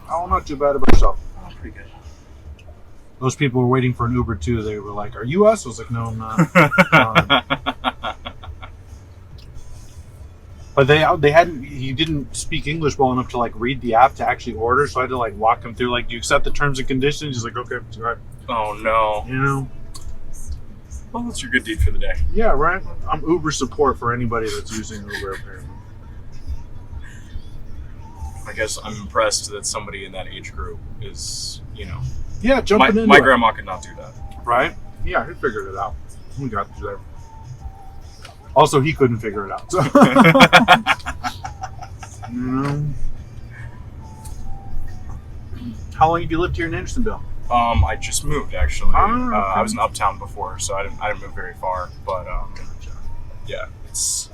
Oh, not too bad about yourself. Oh, pretty good. Those people were waiting for an Uber too. They were like, "Are you us?" I was like, "No, I'm not." But they hadn't. He didn't speak English well enough to like read the app to actually order. So I had to like walk him through. Like, do you accept the terms and conditions? He's like, "Okay, all right." Oh no. You know. Well, that's your good deed for the day. Yeah, right. I'm Uber support for anybody that's using Uber. Apparently. I guess I'm impressed that somebody in that age group is, Yeah, jumping into my it. grandma could not do that. Right? Yeah, he figured it out. We got you there. Also, he couldn't figure it out. So. How long have you lived here in Andersonville? I just moved actually. Okay. I was in Uptown before, so I didn't move very far. But yeah, it's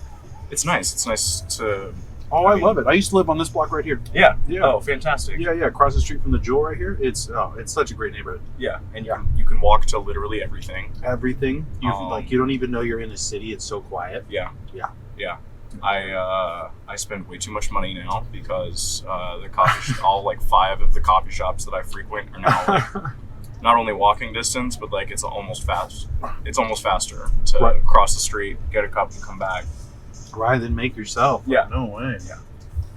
nice. It's nice to. Oh, I love it. I used to live on this block right here. Yeah. Yeah. Oh, fantastic. Yeah. Across the street from the Jewel right here. It's such a great neighborhood. Yeah, and you can walk to literally everything. Everything. You don't even know you're in a city. It's so quiet. Yeah. I spend way too much money now because the all like 5 of the coffee shops that I frequent are now like not only walking distance, but like it's almost faster to cross the street, get a cup, and come back. Right, then make yourself. Yeah. No way. Yeah.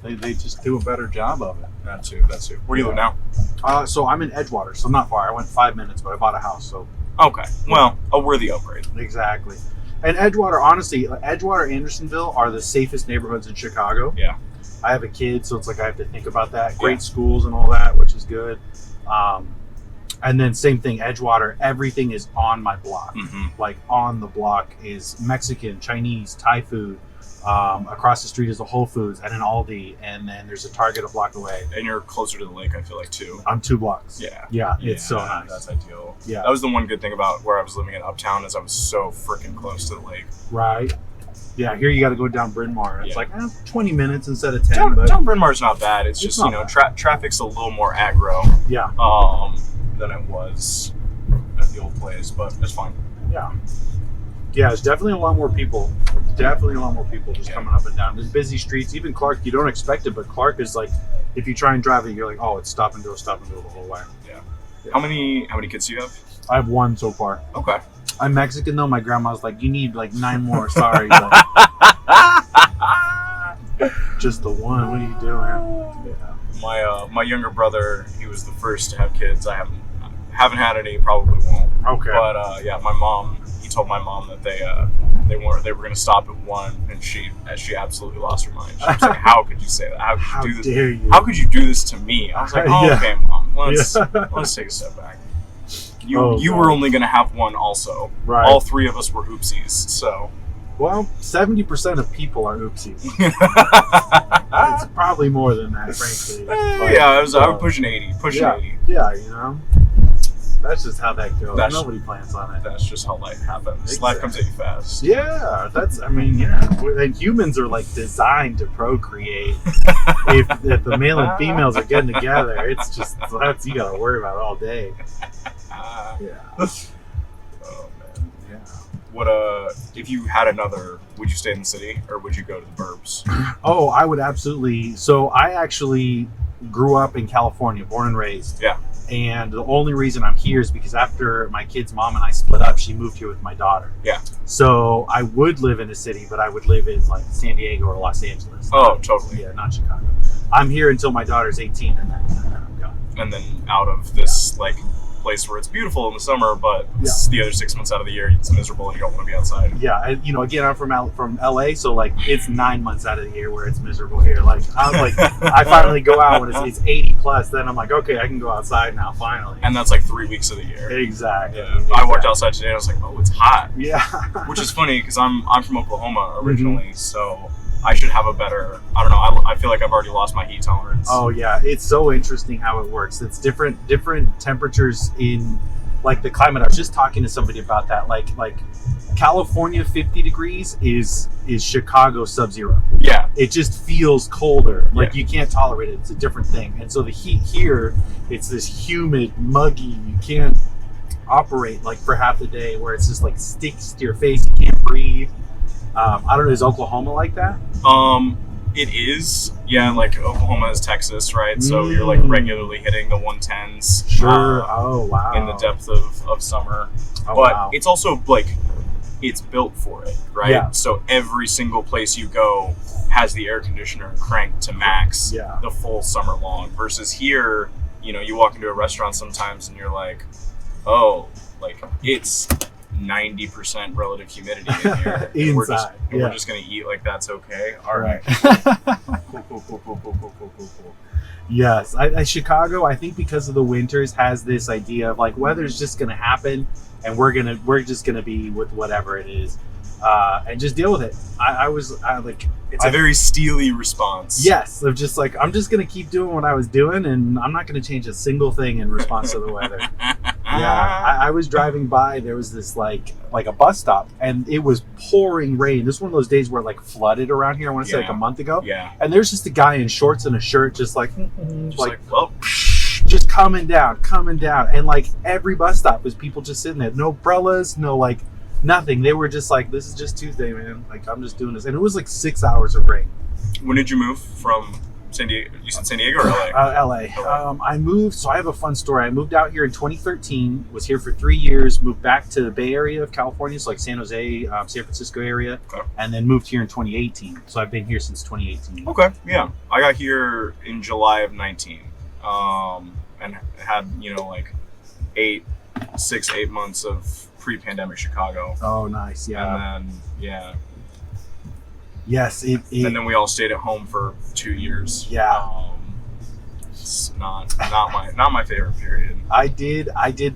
They just do a better job of it. That too. Where do you live now? So I'm in Edgewater, so not far. I went 5 minutes, but I bought a house, so. Okay. Well, a worthy upgrade. Exactly. And Edgewater, honestly, Edgewater, Andersonville are the safest neighborhoods in Chicago. Yeah. I have a kid, so it's like I have to think about that. Great schools and all that, which is good. And then same thing, Edgewater, everything is on my block. Mm-hmm. Like on the block is Mexican, Chinese, Thai food. Across the street is a Whole Foods and an Aldi, and then there's a Target a block away. And you're closer to the lake, I feel like, too. I'm 2 blocks. Yeah, it's so nice. That's ideal. Yeah, that was the one good thing about where I was living in Uptown is I was so freaking close to the lake. Right. Yeah, here you got to go down Bryn Mawr. It's like 20 minutes instead of 10. Down Bryn Mawr's not bad. It's just traffic's a little more aggro. Yeah. Than it was at the old place, but it's fine. Yeah. Yeah, there's definitely a lot more people. Just coming up and down. There's busy streets. Even Clark, you don't expect it, but Clark is like, if you try and drive it, you're like, oh, it's stop and go the whole way. Yeah. How many kids do you have? I have 1 so far. Okay. I'm Mexican though. My grandma's like, you need like 9 more. Sorry. But just the 1. What are you doing? Yeah. My younger brother, he was the first to have kids. I haven't had any. Probably won't. Okay. But he told my mom that they were going to stop at 1, and she absolutely lost her mind. She was like, "How could you say that? How could you do this? Dare you? How could you do this to me?" I was like, "Oh, okay, Mom. Let's take a step back. You were only going to have 1, also. Right. All 3 of us were oopsies. So." Well, 70% of people are oopsies. It's probably more than that, frankly. I was pushing 80. 80. Yeah, that's just how that goes. Nobody plans on it. That's just how life happens. Exactly. Life comes at you fast. Yeah, and humans are like designed to procreate. if the male and females are getting together, it's just you gotta worry about it all day. Yeah. Oh man. Yeah. What if you had another? Would you stay in the city or would you go to the burbs? Oh, I would absolutely. So I actually grew up in California, born and raised. Yeah. And the only reason I'm here is because after my kid's mom and I split up, she moved here with my daughter. Yeah. So I would live in a city, but I would live in like San Diego or Los Angeles. Oh, totally. Yeah, not Chicago. I'm here until my daughter's 18, and then I'm gone. And then out of this place where it's beautiful in the summer, but the other 6 months out of the year it's miserable and you don't want to be outside. Yeah, and, again, I'm from LA, so like it's 9 months out of the year where it's miserable here. Like I finally go out when it's 80 plus, then I'm like, okay, I can go outside now finally. And that's like 3 weeks of the year. Exactly. Yeah. I walked outside today and I was like, oh, it's hot. Yeah. Which is funny because I'm from Oklahoma originally, so I should have a better, I don't know, I feel like I've already lost my heat tolerance. Oh yeah, it's so interesting how it works. It's different temperatures in like the climate. I was just talking to somebody about that. Like California 50 degrees is Chicago sub-zero. Yeah. It just feels colder. Like you can't tolerate it. It's a different thing. And so the heat here, it's this humid, muggy, you can't operate like for half the day where it's just like sticks to your face, you can't breathe. I don't know, is Oklahoma like that? It is, yeah. Like Oklahoma is Texas, right? So you're like regularly hitting the 110s. Sure. Oh wow. In the depth of summer, but it's also like it's built for it, right? Yeah. So every single place you go has the air conditioner cranked to max the full summer long. Versus here, you know, you walk into a restaurant sometimes and you're like, oh, like it's 90% relative humidity in here. Inside. We're just gonna eat like that's okay. All right. Cool. Yes, Chicago, I think because of the winters, has this idea of like weather's just gonna happen, and we're just gonna be with whatever it is, and just deal with it. It's a very steely response. Yes, of just like I'm just gonna keep doing what I was doing, and I'm not gonna change a single thing in response to the weather. Yeah, I was driving by. There was this like a bus stop, and it was pouring rain. This is one of those days where it like flooded around here. I want to say like a month ago. Yeah. And there's just a guy in shorts and a shirt, just like well, just coming down, and like every bus stop was people just sitting there, no umbrellas, no like nothing. They were just like, this is just Tuesday, man. Like I'm just doing this, and it was like 6 hours of rain. When did you move from San Diego? You said San Diego or LA? LA. I moved, so I have a fun story. I moved out here in 2013, was here for 3 years, moved back to the Bay Area of California, so like San Jose, San Francisco area, and then moved here in 2018. So I've been here since 2018. Okay, yeah. I got here in July of 19, and had, you know, like 6, 8 months of pre-pandemic Chicago. Oh, nice, yeah. And then, yeah. Yes, and then we all stayed at home for 2 years. Yeah, it's not my favorite period. I did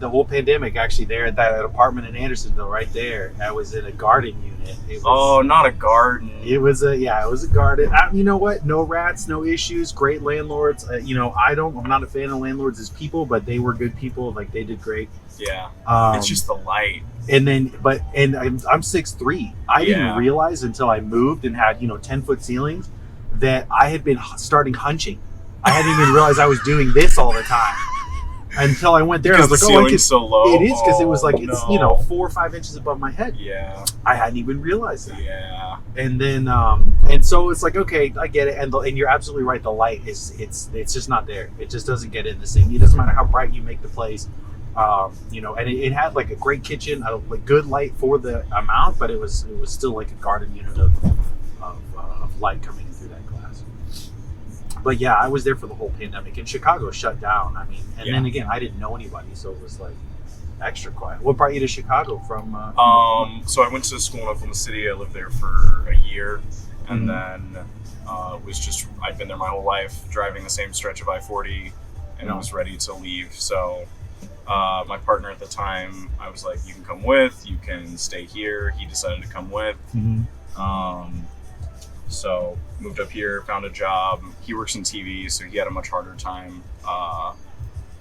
the whole pandemic actually there at that apartment in Andersonville right there. I was in a garden unit. Not a garden. It was a garden. You know what? No rats, no issues. Great landlords. You know, I'm not a fan of landlords as people, but they were good people. Like they did great. Yeah, it's just the light. And then, I'm 6'3". I didn't realize until I moved and had 10-foot ceilings that I had been starting hunching. I hadn't even realized I was doing this all the time until I went there. And I was like, "Oh, it's so low." It is because it was like it's 4 or 5 inches above my head. Yeah, I hadn't even realized that. Yeah, and then and so it's like, okay, I get it, and you're absolutely right. The light it's just not there. It just doesn't get in the same. It doesn't matter how bright you make the place. And it had like a great kitchen, like good light for the amount, but it was still like a garden unit of light coming in through that glass. But yeah, I was there for the whole pandemic, and Chicago shut down. I mean, and then again, I didn't know anybody, so it was like extra quiet. What brought you to Chicago from? So I went to school in Oklahoma City. I lived there for a year, and then I'd been there my whole life, driving the same stretch of I-40, and I was ready to leave. So. My partner at the time, I was like, you can come with, you can stay here. He decided to come with. So moved up here, found a job. He works in TV, so he had a much harder time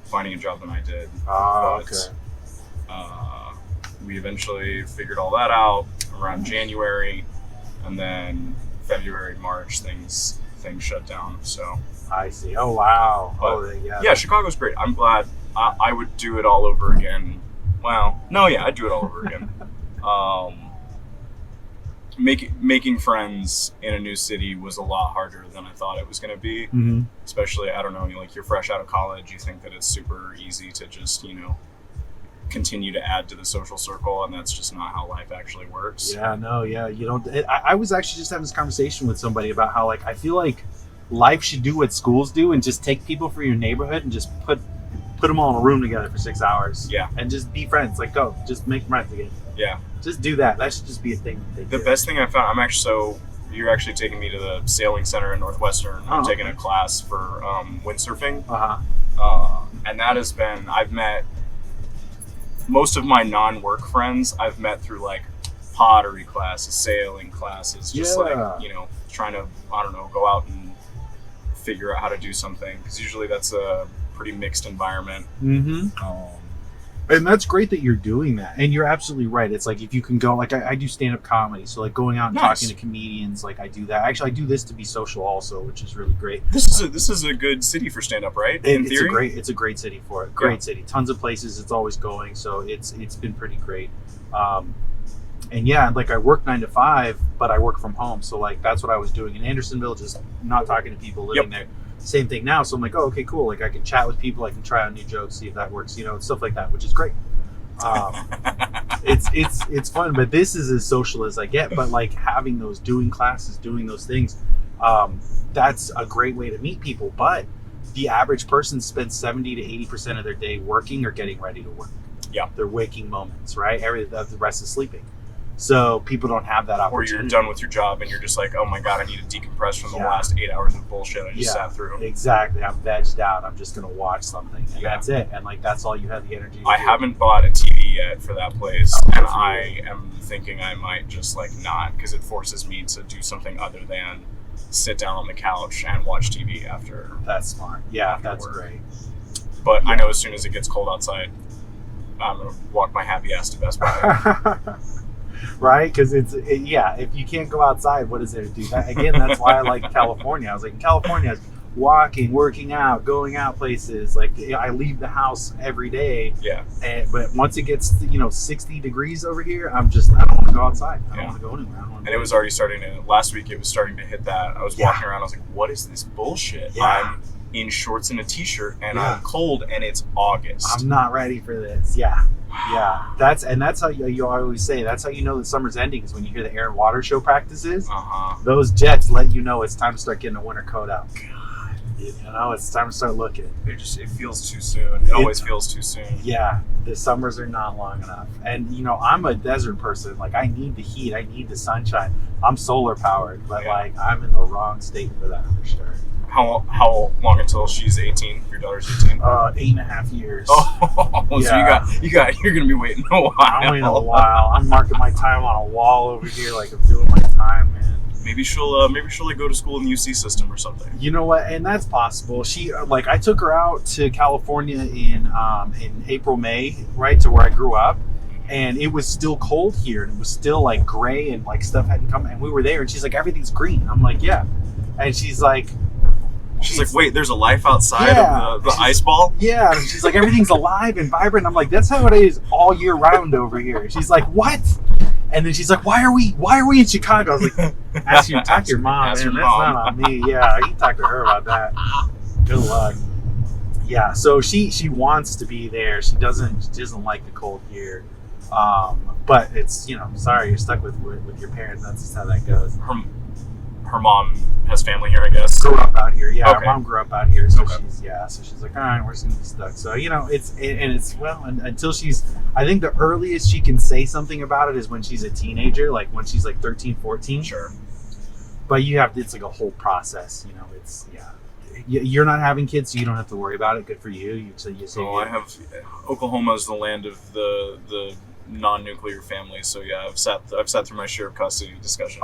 finding a job than I did. We eventually figured all that out around January, and then February, March, things shut down. So I see. Oh wow. Yeah, Chicago's great. I'm glad. I would do it all over again. Well, no, yeah, I'd do it all over again. Making friends in a new city was a lot harder than I thought it was going to be. Mm-hmm. Especially, I don't know, like you're fresh out of college, you think that it's super easy to just, continue to add to the social circle, and that's just not how life actually works. Yeah, no, yeah, you don't. I was actually just having this conversation with somebody about how, like, I feel like life should do what schools do and just take people from your neighborhood and just put them all in a room together for 6 hours. Yeah. And just be friends. Like, go. Just make friends again. Yeah. Just do that. That should just be a thing. The best thing I found, you're actually taking me to the sailing center in Northwestern. I'm taking a class for windsurfing. And that has been, I've met most of my non-work friends, I've met through like pottery classes, sailing classes, just trying to, I don't know, go out and figure out how to do something. Because usually that's a pretty mixed environment. Mm-hmm. And that's great that you're doing that. And you're absolutely right. It's like if you can go, like I do stand-up comedy, so like going out and talking to comedians, like I do that. Actually, I do this to be social also, which is really great. This is a good city for stand-up, right? In theory? It's a great city for it. Great city. Tons of places it's always going, so it's been pretty great. And yeah, like I work 9 to 5, but I work from home. So like that's what I was doing in Andersonville, just not talking to people living there. Same thing now. So I'm like, oh, okay, cool. Like I can chat with people, I can try out new jokes, see if that works, and stuff like that, which is great. It's fun, but this is as social as I get. But like having those, doing classes, doing those things, that's a great way to meet people. But the average person spends 70 to 80% of their day working or getting ready to work. Yeah, their waking moments, right? The rest is sleeping. So people don't have that opportunity. Or you're done with your job and you're just like, oh my God, I need to decompress from the last 8 hours of bullshit I just sat through. Exactly. I'm vegged out. I'm just going to watch something. And that's it. And like, that's all you have the energy to do. I haven't bought a TV yet for that place. And I am thinking I might just like not, because it forces me to do something other than sit down on the couch and watch TV after. That's smart. Yeah, that's great. But I know as soon as it gets cold outside, I'm going to walk my happy ass to Best Buy. Right? Because if you can't go outside, what is there to do? Again, that's why I like California. I was like, in California, walking, working out, going out places. Like, I leave the house every day. Yeah. But once it gets, 60 degrees over here, I don't want to go outside. I don't want to go anywhere. And it was already starting to, last week, it was starting to hit that. I was walking around, I was like, what is this bullshit? Yeah. I'm in shorts and a t-shirt, and I'm cold, and it's August. I'm not ready for this. Yeah. That's how you always say, that's how you know that summer's ending, is when you hear the air and water show practices. Those jets let you know it's time to start getting a winter coat out. God, it's time to start looking. It feels too soon. It always feels too soon. Yeah, the summers are not long enough. And I'm a desert person. Like, I need the heat, I need the sunshine. I'm solar powered, but like I'm in the wrong state for that, for sure. How long until she's 18? Your daughter's 18? 8.5 years. Oh, yeah. So you're gonna be waiting a while. I'm waiting a while. I'm marking my time on a wall over here, like I'm doing my time, man. Maybe she'll like go to school in the UC system or something. You know what? And that's possible. She I took her out to California in April, May, right, to where I grew up. And it was still cold here, and it was still like gray, and like stuff hadn't come. And we were there, and she's like, everything's green. I'm like, yeah. And she's like, wait, there's a life outside of the ice ball? Yeah. And she's like, everything's alive and vibrant. I'm like, that's how it is all year round over here. She's like, what? And then she's like, why are we in Chicago? I was like, talk to your mom, man. That's not on me. Yeah, you can talk to her about that. Good luck. Yeah, so she wants to be there. She doesn't like the cold here. But it's, sorry, you're stuck with your parents. That's just how that goes. Her mom has family here, I guess. Grew up out here, yeah. Okay. Her mom grew up out here, so she's like, all right, we're just gonna be stuck. So until she's, I think the earliest she can say something about it is when she's a teenager, like when she's like 13, 14. Sure. But it's like a whole process, You're not having kids, so you don't have to worry about it. Good for you. I have. Oklahoma is the land of the non-nuclear family, so yeah, I've sat through my share of custody discussions.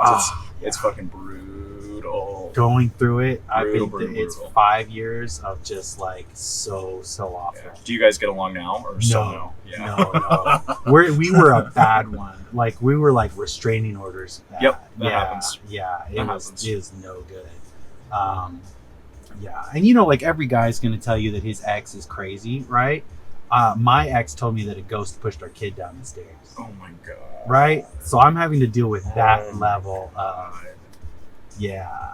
It's fucking brutal. Going through it, Brutal. It's 5 years of just like so awful. Yeah. Do you guys get along now, or no? No. We were a bad one. Like, we were like restraining orders. Yep, that happens. Yeah, it was no good. Yeah, and like every guy's gonna tell you that his ex is crazy, right? My ex told me that a ghost pushed our kid down the stairs. Oh my god! Right, so I'm having to deal with that level of. Yeah.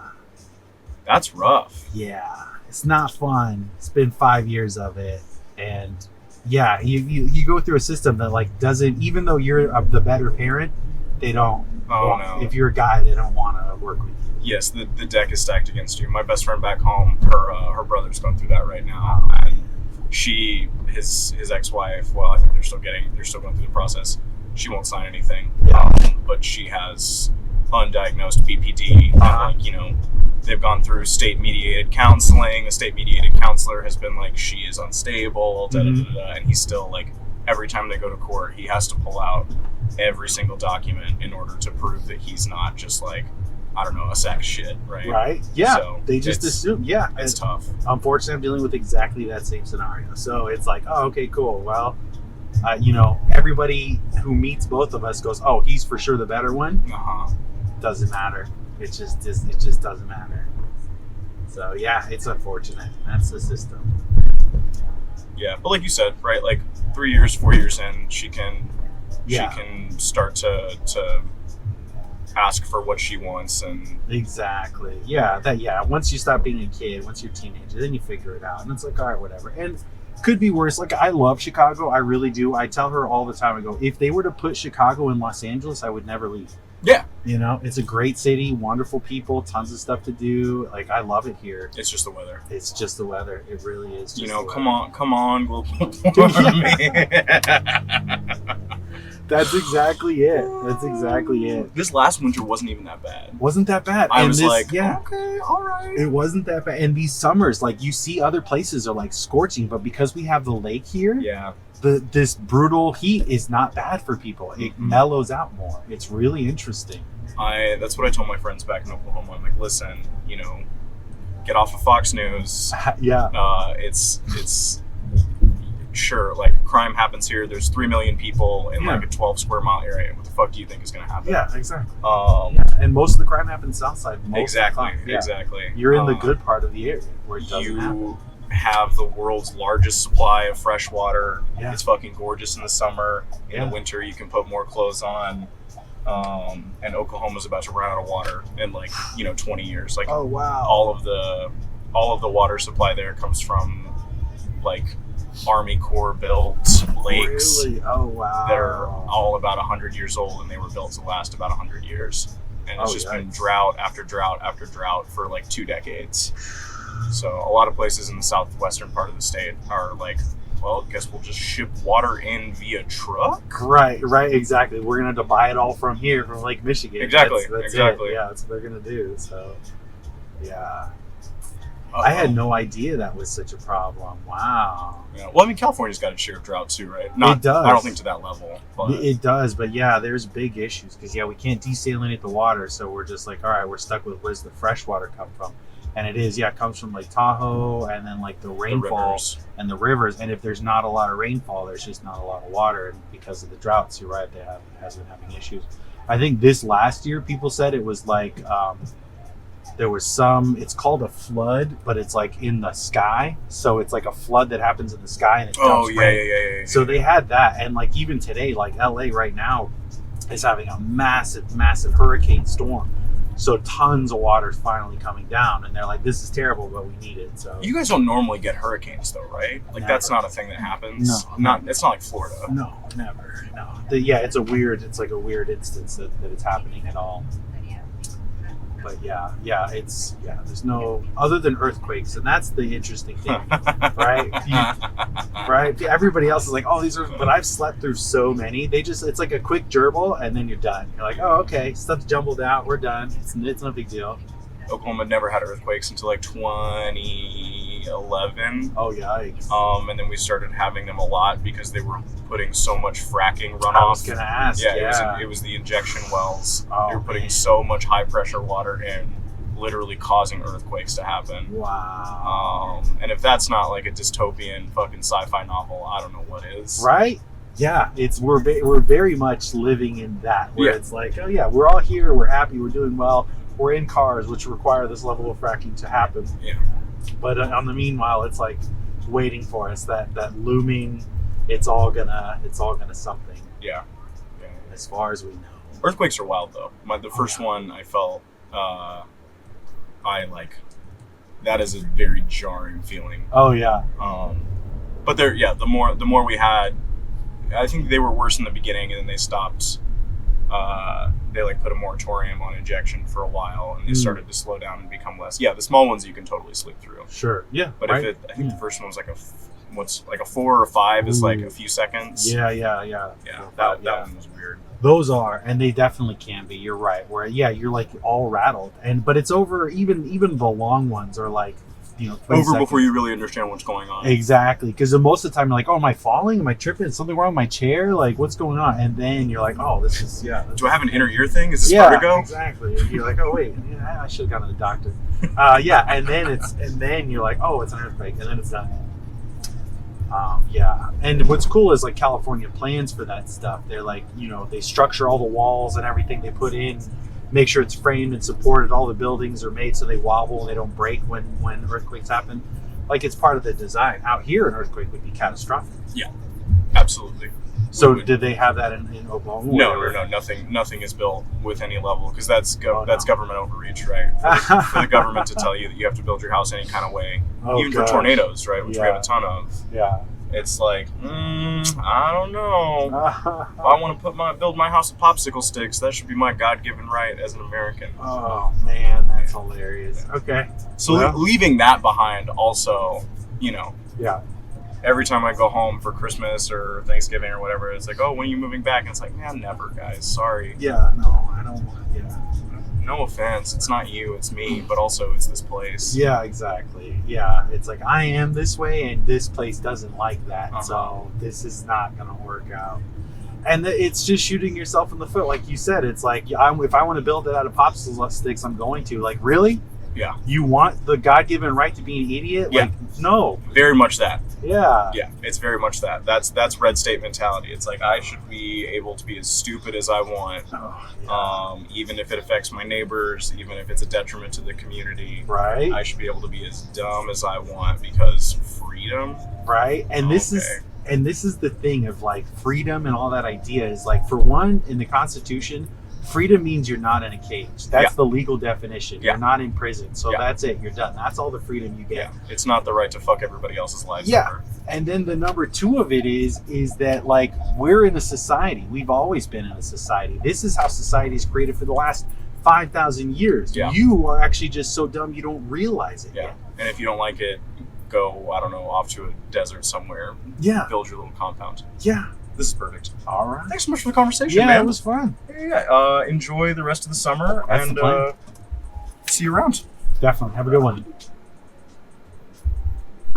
That's rough. Yeah, it's not fun. It's been 5 years of it, and yeah, you go through a system that like doesn't, even though you're the better parent, they don't. No. If you're a guy, they don't want to work with you. Yes, the deck is stacked against you. My best friend back home, her brother's going through that right now, and his ex-wife. Well, I think they're still going through the process. She won't sign anything, but she has undiagnosed BPD, and they've gone through state-mediated counseling. The state-mediated counselor has been like, she is unstable, and he's still like, every time they go to court, he has to pull out every single document in order to prove that he's not just like, I don't know, a sack of shit, right? Right. Yeah. So they just assume. Yeah. It's tough. Unfortunately, I'm dealing with exactly that same scenario. So it's like, oh, okay, cool. Well, everybody who meets both of us goes, oh, he's for sure the better one. Doesn't matter. It just doesn't matter. So yeah, it's unfortunate. That's the system. Yeah, but like you said, right? Like 3 years, 4 years in, she can Yeah. She can start to ask for what she wants, and Exactly. Yeah. Once you stop being a kid, once you're a teenager, then you figure it out, and it's like, all right, whatever. And could be worse. Like, I love Chicago. I really do. I tell her all the time. I go, if they were to put Chicago in Los Angeles, I would never leave. yeah, You know, it's a great city, wonderful people, tons of stuff to do. Like, I love it here. it's just the weather. It's just the weather. It really is. Just You know, the come weather. on, global That's exactly it. That's exactly it. This last winter wasn't even that bad. Wasn't that bad? I And was this- like, yeah. okay, all right. It wasn't that bad. And these summers, like, you see other places are like scorching, but because we have the lake here, Yeah. this brutal heat is not bad for people. It Mhm. mellows out more. It's really interesting. That's what I told my friends back in Oklahoma. I'm like, listen, you know, get off of Fox News. Yeah. It's sure, like, crime happens here. There's 3 million people in Yeah. like a 12 square mile area. What the fuck do you think is going to happen? Yeah, exactly. Um, And most of the crime happens south side. Most exactly. of the time. Yeah. Exactly. You're in the good part of the area where it doesn't You happen. have the world's largest supply of fresh water. Yeah. It's fucking gorgeous in the summer. In Yeah. the winter, you can put more clothes on. And Oklahoma's about to run out of water in 20 years. Like, Oh, wow. all of the water supply there comes from like Army Corps built lakes Really? Oh, wow. that are all about 100 years old, and they were built to last about 100 years. And it's Oh, just yikes. been drought after drought after drought for like 2 decades. So a lot of places in the southwestern part of the state are like, well, I guess we'll just ship water in via truck. Right, exactly. We're gonna have to buy it all from here, from Lake Michigan. Exactly, That's exactly. It. Yeah, that's what they're gonna do. So, yeah, I had no idea that was such a problem. Wow. Yeah. Well, I mean, California's got its share of drought too, right? Not, It does. I don't think to that level, but It does, but yeah, there's big issues because we can't desalinate the water, so we're just like, all right, we're stuck with where's the fresh water come from, and it comes from Lake Tahoe, and then like the the rainfall rivers. and the rivers, and if there's not a lot of rainfall, there's just not a lot of water, and because of the droughts, you're right, has been having issues. I think this last year, people said it was like there was it's called a flood, but it's like in the sky, so it's like a flood that happens in the sky and it Oh, dumps yeah, rain. yeah. So they had that, and like even today, like LA right now is having a massive hurricane storm. So tons of water is finally coming down, and they're like, "This is terrible, but we need it." So You guys don't normally get hurricanes, though, right? Like, that's Never. not a thing that happens. No. It's not like Florida. no, never, no. It's like a weird instance that it's happening at all. But there's no other than earthquakes, and that's the interesting thing, right? Right? Everybody else is like, oh, these are, but I've slept through so many. It's like a quick gerbil, and then you're done. You're like, oh, okay, stuff's jumbled out. We're done. It's no big deal. Oklahoma never had earthquakes until like 2011. Oh, yikes. And then we started having them a lot because they were putting so much fracking runoff. I was gonna ask. Yeah, it was the injection wells. Oh, they were putting man. so much high pressure water in, literally causing earthquakes to happen. Wow. And if that's not like a dystopian fucking sci-fi novel, I don't know what is. Right? Yeah, we're very much living in that, where Yeah. it's like, oh yeah, we're all here, we're happy, we're doing well, we're in cars, which require this level of fracking to happen. Yeah. But on the meanwhile, it's like waiting for us, that looming. It's all gonna something, Yeah. as far as we know. Earthquakes are wild though. The first yeah. one I felt, that is a very jarring feeling. Oh yeah, But the more we had, I think they were worse in the beginning, and then they stopped. They put a moratorium on injection for a while, and they started to slow down and become less. Yeah, the small ones you can totally sleep through. sure, yeah. But right? I think the first one was like a 4 or 5 is like a few seconds. Yeah. Yeah, that one was weird. Those are, and they definitely can be. You're right. Where you're like all rattled, but it's over. Even the long ones are like, 20 Over seconds. before you really understand what's going on. Exactly, because most of the time you're like, oh, am I falling? Am I tripping? Is something wrong with my chair? Like, what's going on? And then you're like, oh, this is Do I have an inner ear thing? Is this yeah, vertigo? exactly. And you're like, oh wait, I should have gone to the doctor. And then you're like, oh, it's an earthquake, and then it's done. And what's cool is like California plans for that stuff. They're like, they structure all the walls and everything they put in, make sure it's framed and supported. All the buildings are made so they wobble and they don't break when earthquakes happen. Like, it's part of the design. Out here, an earthquake would be catastrophic. Yeah, absolutely. So did they have that in Oklahoma? No. Nothing is built with any level because that's government overreach, right? For the government to tell you that you have to build your house any kind of way, even for tornadoes, right? Which we have a ton of. Yeah. It's like, I don't know. If I want to build my house with popsicle sticks, that should be my God-given right as an American. Oh man, that's hilarious. Okay. So leaving that behind, also, Yeah. Every time I go home for Christmas or Thanksgiving or whatever, it's like, oh, when are you moving back? And it's like, man, never, guys. Sorry. Yeah. No, I don't want. Yeah. No offense. It's not you. It's me. But also, it's this place. Yeah, exactly. Yeah, it's like I am this way, and this place doesn't like that. So this is not going to work out. And it's just shooting yourself in the foot, like you said. It's like if I want to build it out of popsicle sticks, I'm going to. Like, really? Yeah. You want the God-given right to be an idiot? Yeah. Like, no. Very much that. Yeah. Yeah, it's very much that. That's red state mentality. It's like I should be able to be as stupid as I want, even if it affects my neighbors, even if it's a detriment to the community. Right. I should be able to be as dumb as I want because freedom. Right. And this is the thing of like freedom and all that idea is like, for one, in the Constitution, freedom means you're not in a cage. That's the legal definition. You're not in prison. So that's it. You're done. That's all the freedom you get. Yeah. It's not the right to fuck everybody else's lives over. And then the number two of it is that like we're in a society. We've always been in a society. This is how society is created for the last 5,000 years. Yeah. You are actually just so dumb you don't realize it yet. And if you don't like it, go, I don't know, off to a desert somewhere. Yeah. Build your little compound. Yeah. This is perfect. All right. Thanks so much for the conversation, man. Yeah, it was fun. Yeah. Enjoy the rest of the summer. That's and the plan. see you around. Definitely. Have a good one.